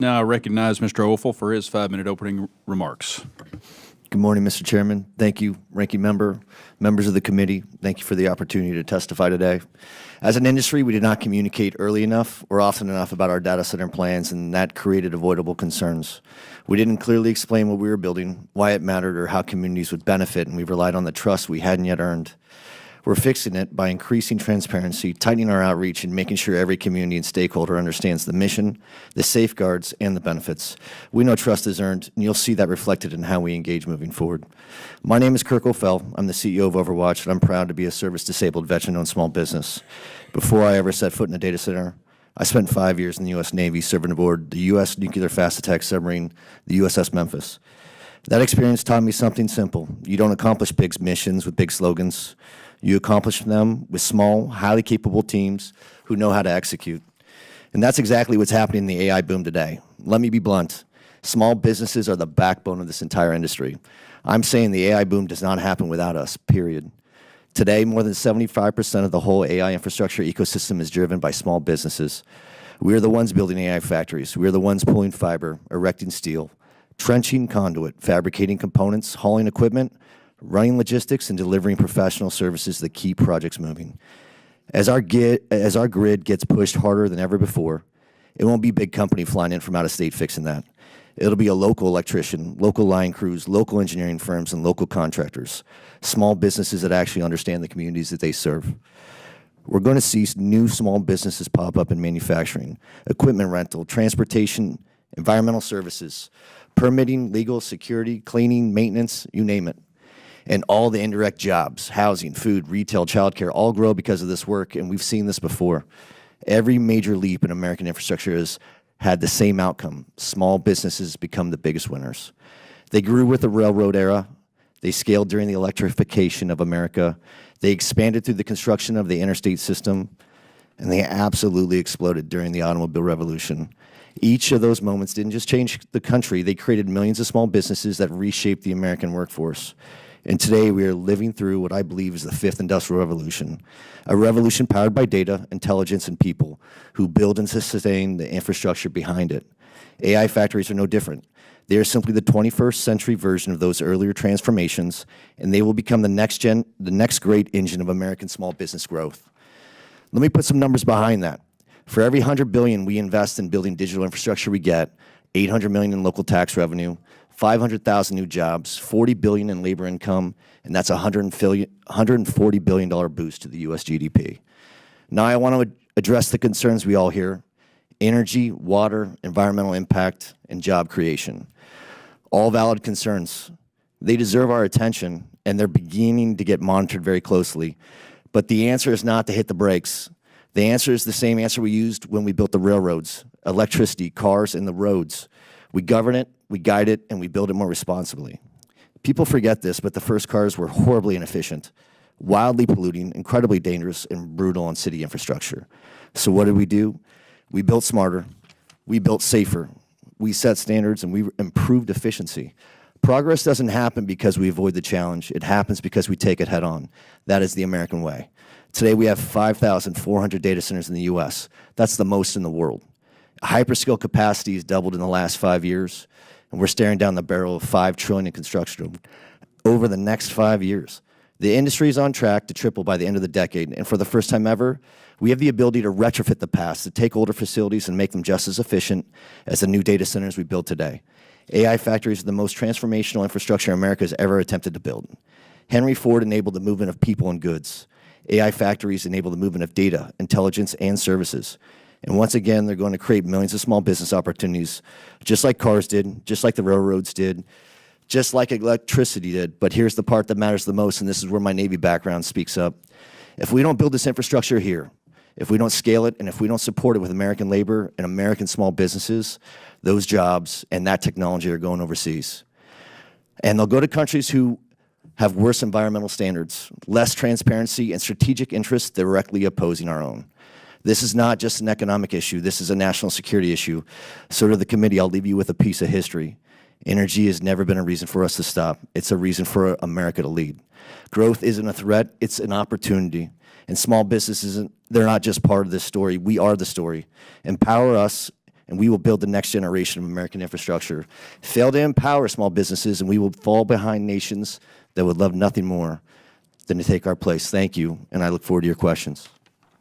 Now I recognize Mr. Offel for his 5-minute opening remarks. Good morning, Mr. Chairman. Thank you, Ranking Member, members of the committee. Thank you for the opportunity to testify today. As an industry, we did not communicate early enough or often enough about our data center plans, and that created avoidable concerns. We didn't clearly explain what we were building, why it mattered, or how communities would benefit, and we relied on the trust we hadn't yet earned. We're fixing it by increasing transparency, tightening our outreach, and making sure every community and stakeholder understands the mission, the safeguards, and the benefits. We know trust is earned, and you'll see that reflected in how we engage moving forward. My name is Kirk Offel. I'm the CEO of Overwatch, and I'm proud to be a service-disabled veteran-owned small business. Before I ever set foot in a data center, I spent 5 years in the U.S. Navy serving aboard the U.S. nuclear fast attack submarine, the USS Memphis. That experience taught me something simple. You don't accomplish big missions with big slogans. You accomplish them with small, highly capable teams who know how to execute. And that's exactly what's happening in the AI boom today. Let me be blunt. Small businesses are the backbone of this entire industry. I'm saying the AI boom does not happen without us, period. Today, more than 75% of the whole AI infrastructure ecosystem is driven by small businesses. We are the ones building AI factories. We are the ones pulling fiber, erecting steel, trenching conduit, fabricating components, hauling equipment, running logistics, and delivering professional services that keep projects moving. As our grid gets pushed harder than ever before, it won't be big company flying in from out of state fixing that. It'll be a local electrician, local line crews, local engineering firms, and local contractors, small businesses that actually understand the communities that they serve. We're going to see new small businesses pop up in manufacturing, equipment rental, transportation, environmental services, permitting, legal, security, cleaning, maintenance, you name it. And all the indirect jobs, housing, food, retail, childcare, all grow because of this work, and we've seen this before. Every major leap in American infrastructure has had the same outcome. Small businesses become the biggest winners. They grew with the railroad era. They scaled during the electrification of America. They expanded through the construction of the interstate system, and they absolutely exploded during the automobile revolution. Each of those moments didn't just change the country, they created millions of small businesses that reshaped the American workforce. And today we are living through what I believe is the fifth industrial revolution, a revolution powered by data, intelligence, and people who build and sustain the infrastructure behind it. AI factories are no different. They are simply the 21st century version of those earlier transformations, and they will become the next great engine of American small business growth. Let me put some numbers behind that. For every $100 billion we invest in building digital infrastructure, we get $800 million in local tax revenue, 500,000 new jobs, $40 billion in labor income, and that's a $140 billion boost to the U.S. GDP. Now I want to address the concerns we all hear: energy, water, environmental impact, and job creation. All valid concerns. They deserve our attention, and they're beginning to get monitored very closely. But the answer is not to hit the brakes. The answer is the same answer we used when we built the railroads, electricity, cars, and the roads. We govern it, we guide it, and we build it more responsibly. People forget this, but the first cars were horribly inefficient, wildly polluting, incredibly dangerous, and brutal on city infrastructure. So what did we do? We built smarter, we built safer, we set standards, and we improved efficiency. Progress doesn't happen because we avoid the challenge. It happens because we take it head on. That is the American way. Today we have 5,400 data centers in the U.S. That's the most in the world. Hyperscale capacity has doubled in the last 5 years, and we're staring down the barrel of $5 trillion in construction over the next 5 years. The industry is on track to triple by the end of the decade, and for the first time ever, we have the ability to retrofit the past, to take older facilities and make them just as efficient as the new data centers we build today. AI factories are the most transformational infrastructure America has ever attempted to build. Henry Ford enabled the movement of people and goods. AI factories enable the movement of data, intelligence, and services. And once again, they're going to create millions of small business opportunities, just like cars did, just like the railroads did, just like electricity did. But here's the part that matters the most, and this is where my Navy background speaks up. If we don't build this infrastructure here, if we don't scale it, and if we don't support it with American labor and American small businesses, those jobs and that technology are going overseas. And they'll go to countries who have worse environmental standards, less transparency, and strategic interests directly opposing our own. This is not just an economic issue. This is a national security issue. So to the committee, I'll leave you with a piece of history. Energy has never been a reason for us to stop. It's a reason for America to lead. Growth isn't a threat. It's an opportunity. And small businesses, they're not just part of this story. We are the story. Empower us and we will build the next generation of American infrastructure. Fail to empower small businesses, and we will fall behind nations that would love nothing more than to take our place. Thank you, and I look forward to your questions.